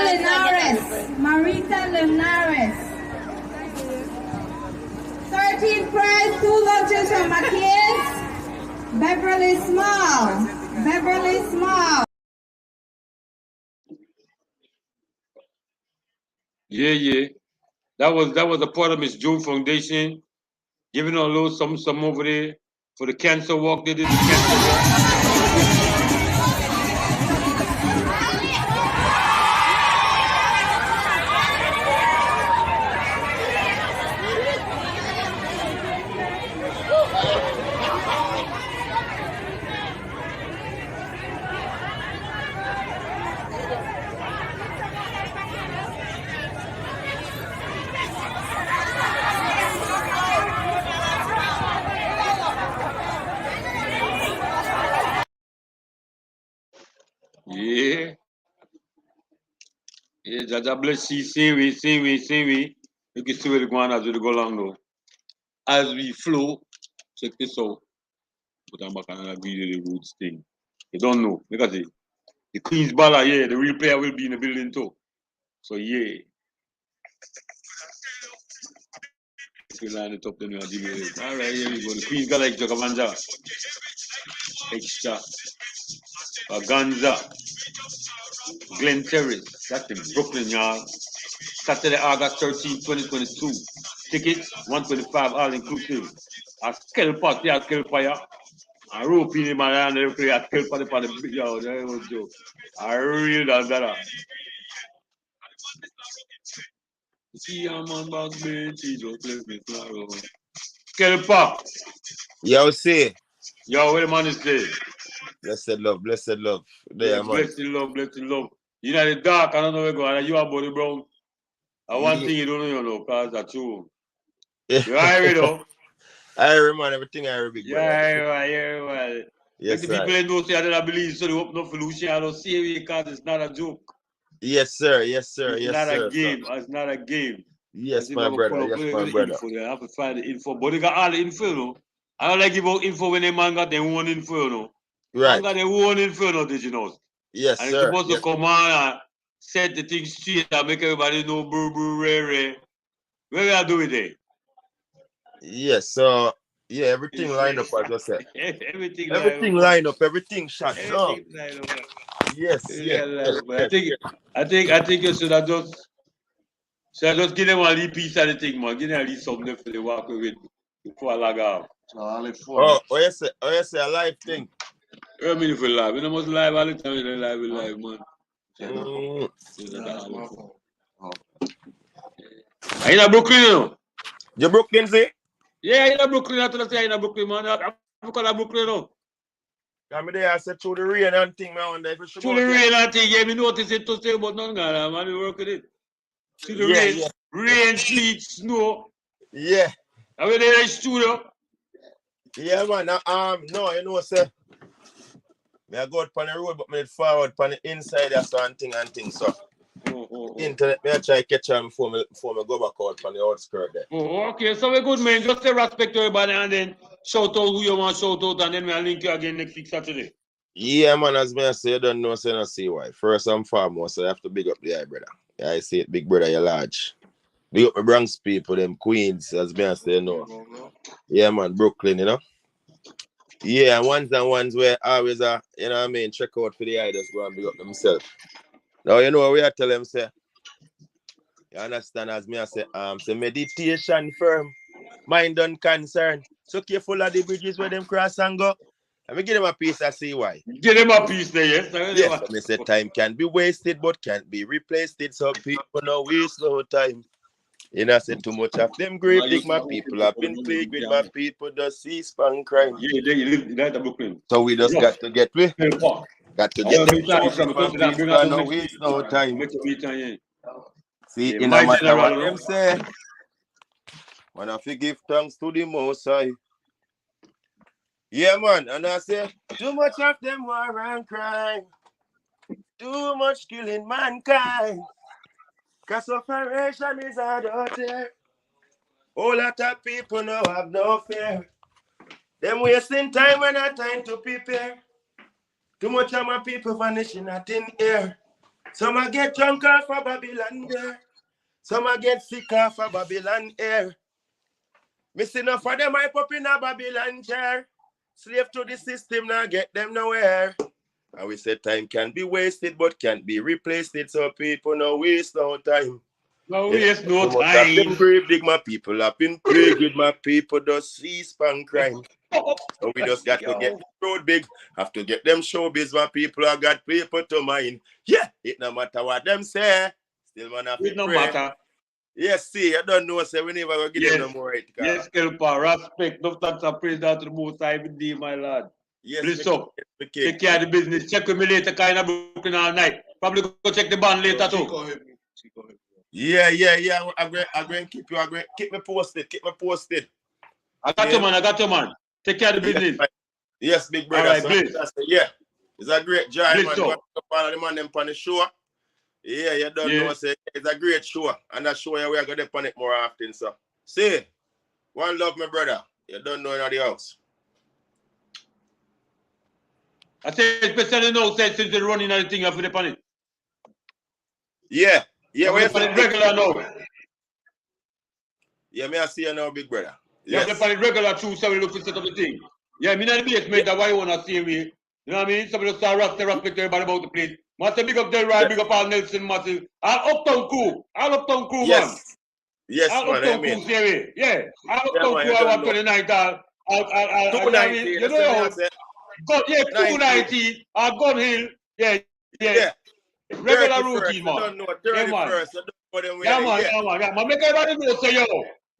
Linares. 13th prize, 2 lunches from McKay's. Beverly Small. Yeah. That was a part of Miss Jude Foundation, giving a little some over there for the cancer walk. They did the cancer walk. Yeah, Jaja bless you, Seewhy. You can see where the going as we go along though. As we flow, check this out. But I'm back and agree to the roots thing. You don't know. Because the Queen's Baller, yeah, the real player will be in the building too. So yeah. If you line it up, then we'll deal with it. Alright, here we go. The Queen's got like Jacobanja. Extra. Ganza. Glen Terrace. That's in Brooklyn, y'all. Saturday, August 13, 2022. Tickets, 125, all inclusive. A scale party, a scale fire. A rope in the man, and they play a scale party for the video. There was joke. A real that. See a man back bench, he just left me flat over. Scale park. Yo, see. Yo, what the man is saying? Blessed love. There, man. Blessed love. You know the dark, I don't know where go. And you are body brown. And one thing you don't know, because that's true. You already know. I remember everything I remember. Yeah. Yes, the people in those I don't believe, so they open up for Lucia. I don't see it because it's not a joke. Yes, sir. It's not a game. It's not a game. Yes, my brother. I have to find the info. But they got all the info, no? I don't like give out info when a man got their own info, no? Right. Man got their own info, no, did you know? Yes, and sir. And it's supposed to come on and set the thing straight and make everybody know rare. Where we are doing it? Yes, so yeah, everything lined up as I said. everything lined up, everything shot. Yes. I think you should have just give them a little piece of the thing, man. Give them a little something for the walk with before I log out. Oh, you say a live thing. I mean, if we live, we don't must live all the time. We live, man. Are you in Brooklyn, you know? You Brooklyn, see? Yeah, in Brooklyn. I told you in Brooklyn, man. I'm because of Brooklyn, no. I'm there. I said through the rain and thing, man. Through the rain and thing, yeah, me notice it to say about none, man. We work with it. Through the rain, sleet, snow. Yeah. Are we there in the studio? Yeah, man. No, you know, sir. I go out on the road, but I forward on the inside or something and things. So internet, I try to catch on before I go back out on the outskirt there. Oh, okay. So we're good, man. Just say respect to everybody and then shout out who you want to shout out and then we'll link you again next week Saturday. Yeah, man, as me I say, you don't know, say, no see why. First and foremost, I have to big up the eye, brother. Yeah, I say it, big brother, you're large. Big up the Bronx people, them Queens, as me I say, no. Yeah, man, Brooklyn, you know. Yeah, and ones where always, you know what I mean, check out for the eye, just go and big up themselves. Now, you know what we are tell them, say, you understand, as me I say meditation firm, mind unconcerned. So careful of the bridges where them cross and go. Let me give them a piece of Seewhy. Get him a piece there, yes. Yes, I say time can be wasted, but can't be replaced. It so people no waste no time. You know, I say too much of them grave dig my people have been plagued with my people just cease and crime. Yeah, you live in Brooklyn. So we just got to get with. Got to get them from people and no waste no time. See, in no matter what them say, man, I give thanks to the Most High. Yeah, man, and I say, too much of them war and crime. Too much killing mankind. Cause operation is hard out there. Whole lot of people now have no fear. Them wasting time when I time to prepare. Too much of my people vanishing at in air. Some I get drunk off of Babylon there. Some I get sick off of Babylon air. Missing enough of them I pop in a Babylon chair. Slave to the system now get them nowhere. And we said time can be wasted but can't be replaced. It so people no waste no time. No waste no time. Them grave dig my people up in plague with my people just cease and crime. So we just got to get the road big. Have to get them showbiz my people have got people to mind. Yeah, it no matter what them say. Still man have to It no pray. matter. Yes, see, I don't know, say we never gonna give them no more right. Yes, Kelpa, respect, no thanks and praise down to the Most High every day, my lad. Yes, Bless up. Take care of the business. Check with me later, kind of Brooklyn all night. Probably go check the band later too. Yeah. I'm going to keep you. Keep me posted. I got you, man. Take care of the business. Yes, big brother. All right, please. Yeah, it's a great joy, man. So. Follow the man them on the show. Yeah, you don't know. Say it's a great show, and that show we are going to on it more often. So, see, one love, my brother. You don't know anybody else. I say, especially now, since they're running everything up with the it. Yeah. We're regular now. Yeah, me I see you now, big brother. Yeah, we're playing regular too, so we look to set up the thing. Yeah, me not the basement, that's why you want to see me. You know what I mean? Somebody just start respect everybody about the place. Must big up Del Ride, big up all Nelson, massive. All uptown crew, yes. man. Yes, all man, uptown crew, see. Yeah, all uptown crew, I want 29, 290, you know, yeah, 290, Gun Hill, yeah. Regular routine, man. I don't know, 31st. Yeah, man. Make everybody know, say, yo,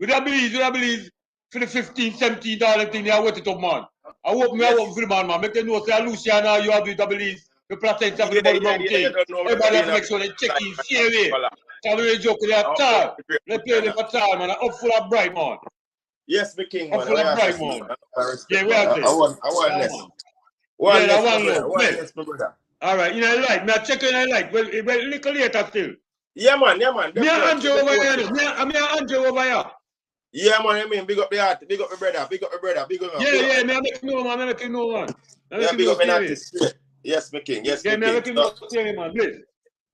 we don't believe, for the 15, 17 dollar thing, they wait it up, man. I hope for the man. Make them know, say, Luciana, you have the believe, the placenta for the body brown thing. Everybody have to make sure they check in, see away. Tell me, joke, they have time. They play them for time, man. Up full of bright, man. Yes, the king, man. Up full of bright, man. Yeah, we have this. I want this. Yes, my brother. All right, you know, like, now check in, like, well, little later still. Yeah, man. Me and Andrew over here. Me and Andrew over here. Yeah, man, I mean, big up the art, big up the brother, big up the brother, big up the brother. Yeah, me I make you know, man, Yeah, big up the artist. Yes, my king, yes, yeah, my king. Yeah, me I make you know, man, please.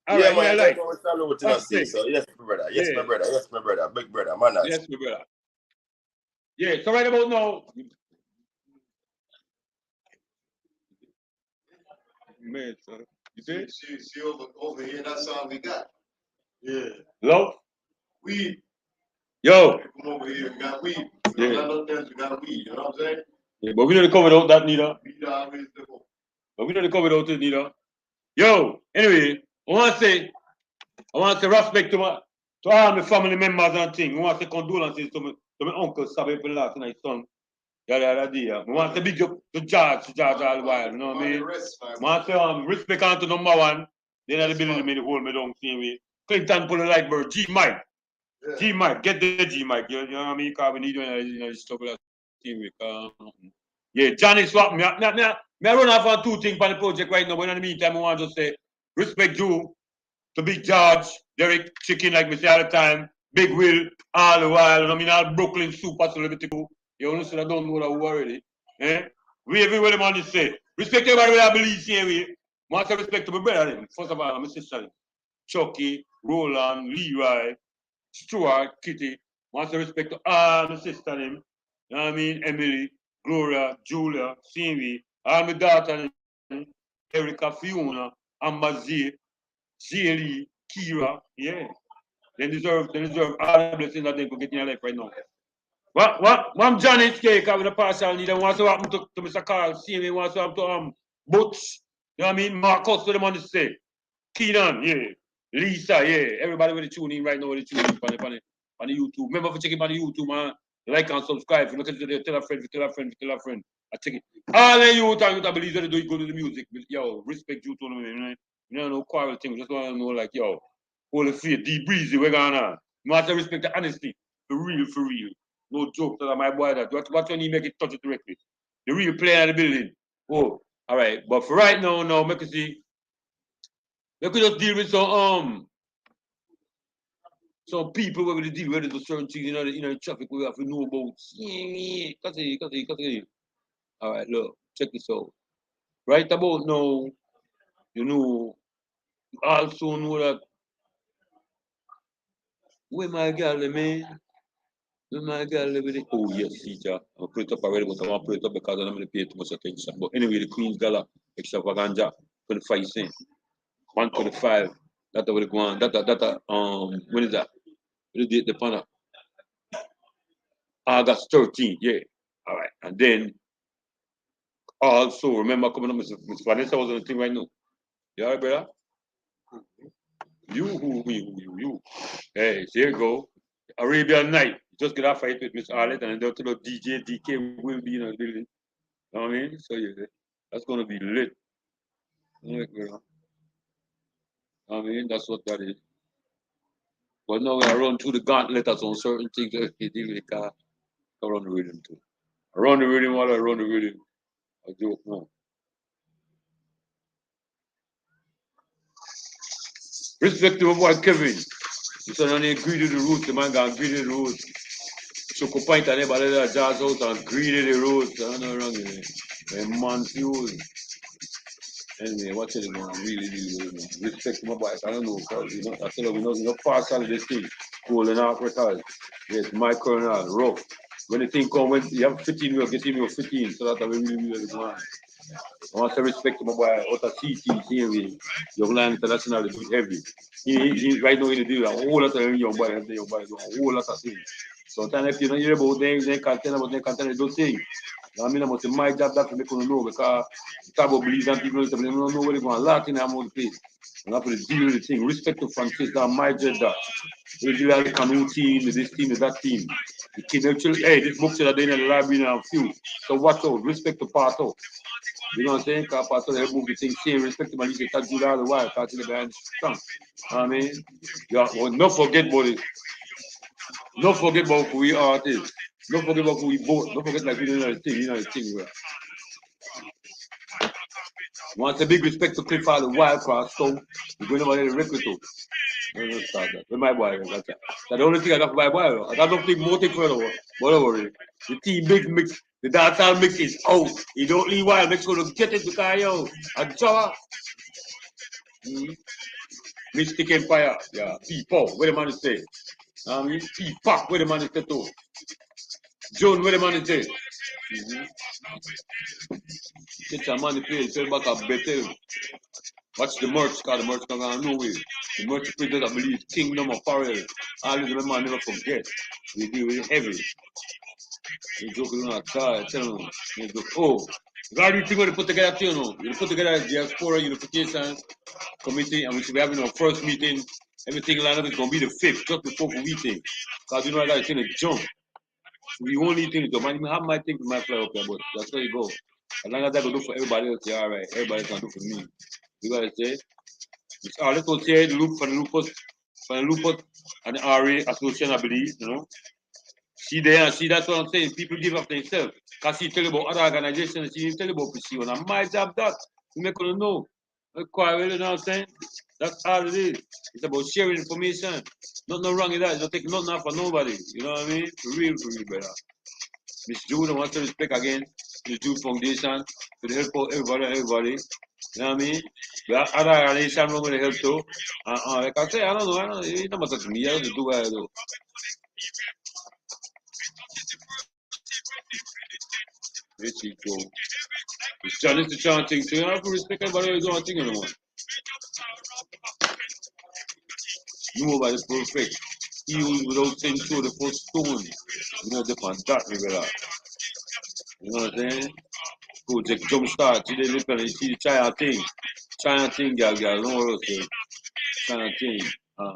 All right, man, like. So, yes, my brother, yes, my brother, big brother, man. Yes, my brother. Yeah, so right about now. Man, son. You see over here, that's all we got. Yeah. Love? Weed. Yo. Come over here, we got weed. We got no things, we got weed, you know what I'm saying? Yeah, but we don't cover out that neither. But we don't cover out it neither. Yo, anyway, I want to say respect to all my family members and things. I want to say condolences to my uncle, Sabi Pilat, and his son. I want to big up to George all the while, you know what I mean? I want to respect on to number one. Then I believe me to hold me down, same way. Clinton pull the light bird, G-Mike. Yeah. G-Mike, get the G-Mike, you know what I mean? Because we need to stop that same way. Yeah, Johnny Swap, me run off on two things for the project right now, but in the meantime, I want to say, respect you to Big George, Derek Chicken, like me say all the time, Big Will, all the while, I mean, all Brooklyn super celebrity. You understand? I don't know that already. Eh? We everywhere the man say. Respect everybody that believes same way. Want to respect to my brother them. First of all, my sister them. Chucky, Roland, Leroy, Stuart, Kitty. Want to respect to all my sister them. You know what I mean? Emily, Gloria, Julia, Seewhy, all my daughter them. Erica, Fiona, Ambazi, Zeli, Kira, yeah. They deserve all the blessings that they could get in their life right now. What Johnny Cake with the partial need and wants to happen to Mr. Carl, see me wants to happen to Butch, you know what I mean? Marcus to them on the stage. Keenan, yeah. Lisa, yeah. Everybody with the tune in right now with the tune in on the YouTube. Remember for checking on the YouTube, man. Like and subscribe. If you look at it, tell a friend, tell a friend, tell a friend. I check it. All the youth and you believe that they do good to the music. Yo, respect you to them, man. You know, no quarrel thing. Just want to know, like, yo, holy faith, deep breezy, we're going on. You have to respect the honesty. For real, for real. No joke, tell my boy that. What when you make it touch it directly? The real player in the building. Oh, all right. But for right now, make it see. We could just deal with some people where we deal with certain things in the traffic we have to know about. All right, look, check this out. Right about now, you also know that where my girl, man. Where my girl live with it. Oh yes, teacher. I'll put it up already, but I won't put it up because I'm not going to pay too much attention. But anyway, the Queen's Gala extravaganza, 25 cents. 125. That's what it going. When is that? What is the panel? August 13th, yeah. All right. And then also remember coming up, Miss Vanessa was on the thing right now. You all right, brother? You. Hey, here you go. Arabian Night. Just get a fight with Miss Arlette and then the DJ DK will be in the building. You know what I mean? So yeah, that's gonna be lit. I mean, that's what that is. But now I run through the gauntlet on certain things that they deal with the car. I run the rhythm too. I run the rhythm while I run the rhythm. I joke no. Respect to my boy Kevin. He said, I need greedy the roots. The man got greedy the roots. Choke a pint and everybody that jazz out and greedy the roots. I don't know wrong with it. Man, fuel. Anyway, what's it, man? Really, respect to my boys. I don't know, because, I tell you, we know fast on this thing. Cool and Africa. Yes, my colonel, rough. When the thing come, when you have 15, we'll get him your 15, so that we really go on. I want to respect to my boy out of CT, here, Young Lion International is heavy. He right now in the deal, a whole lot of young boy, do a whole lot of things. Sometimes if you don't hear about them, they can't tell about them, can't tell you those things. I mean, I'm saying my job that to make you know because talk believe and people don't know where they're going. A lot in our place. I have to deal with the thing. Respect to Francis, that's my job. That. We deal with the canoe team, this team, that team. The kid actually, hey, this book said that they're in the library now, few. So watch out, respect to part out. You know what I'm saying? Because part of the move the thing, same respect to my league, can't do that all the while, because the guy is strong. I mean, yeah, well, don't forget about it. Don't forget about who we are artists. Don't forget about who we vote. Don't forget like we do the thing, where. Want a big respect to Clifford the Wild Cross, so we're going over there to record to. Start that. With my boy, that's the only thing I got for my boy. I got nothing more thing for it, but don't worry. The team big mix, the dancehall mix is out. You don't leave wild, make sure to get it because yo, a job. Mystic Empire, yeah, P-Pop, where the man is say? I mean, P-Pop, where the man is say too? John, where the man is say? Get your money paid, tell back a better. Watch the merch, because the merch come on no way. The merch printed, I believe, Kingdom Apparel. All this remember, I never forget. We do it heavy. You joke on a car, tell them. You go, oh, God, you think we put together, you put together the diaspora unification committee, and we should be having our first meeting. Everything lined up is going to be the 5th, just before the meeting. Because you know, I got to jump. We only think to man, have my thing for my fly up here, but that's where you go. As long as I go do for everybody else, yeah, all right. Everybody can do for me. You gotta say, it's all let's go say the loop for the lupus and the RA association, I believe, See there and see that's what I'm saying. People give up themselves. Cause she tell you about other organizations, she didn't tell you about Precision. And my job that to make her know. Quite well, you know what I'm saying? That's all it is. It's about sharing information. Nothing wrong with that. You don't take nothing out for nobody. You know what I mean? For real, brother. Miss Jude, I want to respect again. The Jude Foundation. to help out everybody. You know what I mean? But other organization I'm going to help too. Like I say, I don't know. It's not much to me. I don't do what I do. There you go. It's the chanting thing. I have to respect everybody who's doing thing anymore. Nobody's perfect. He who without sin throw the first stone. You know, depend that me, brother. You know what I'm saying? Go take jump start. See the little, you see the China thing. China thing, girl, don't worry about it. China thing.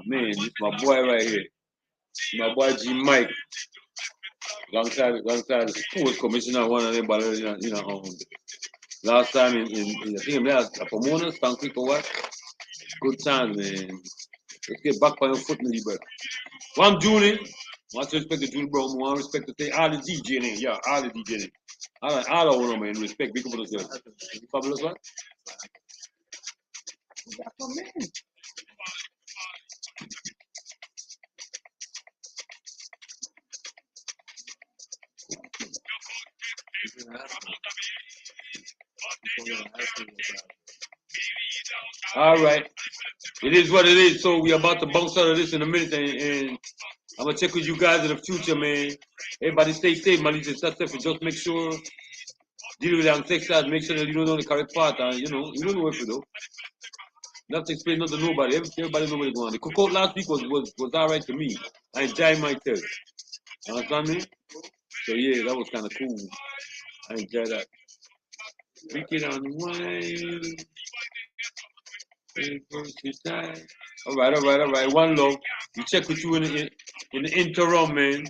Man, this my boy right here. My boy G Mike. Alongside the sports commissioner, one of them, but last time in I think last a Pomona, Stanky or what? Good time, man. Let's get back on your foot, me, brother. One Julie. Want to respect the Julie Brown, want respect to say all the DJ in it. Yeah, all the DJ in it. All of them, man, respect. Big up on yourself. Fabulous one? That's my man. All right. It is what it is. So we're about to bounce out of this in a minute, and I'm gonna check with you guys in the future, man. Everybody stay safe, man. Just make sure deal with them Texas. Make sure that you don't know the correct part, and you don't know what to do. Not to explain nothing to nobody. Everybody know what's going on. The cookout last week was all right to me. I enjoyed myself. You understand me? So yeah, that was kind of cool. I enjoyed that. Wicked on wine. All right. One love. We check with you in the interim, man.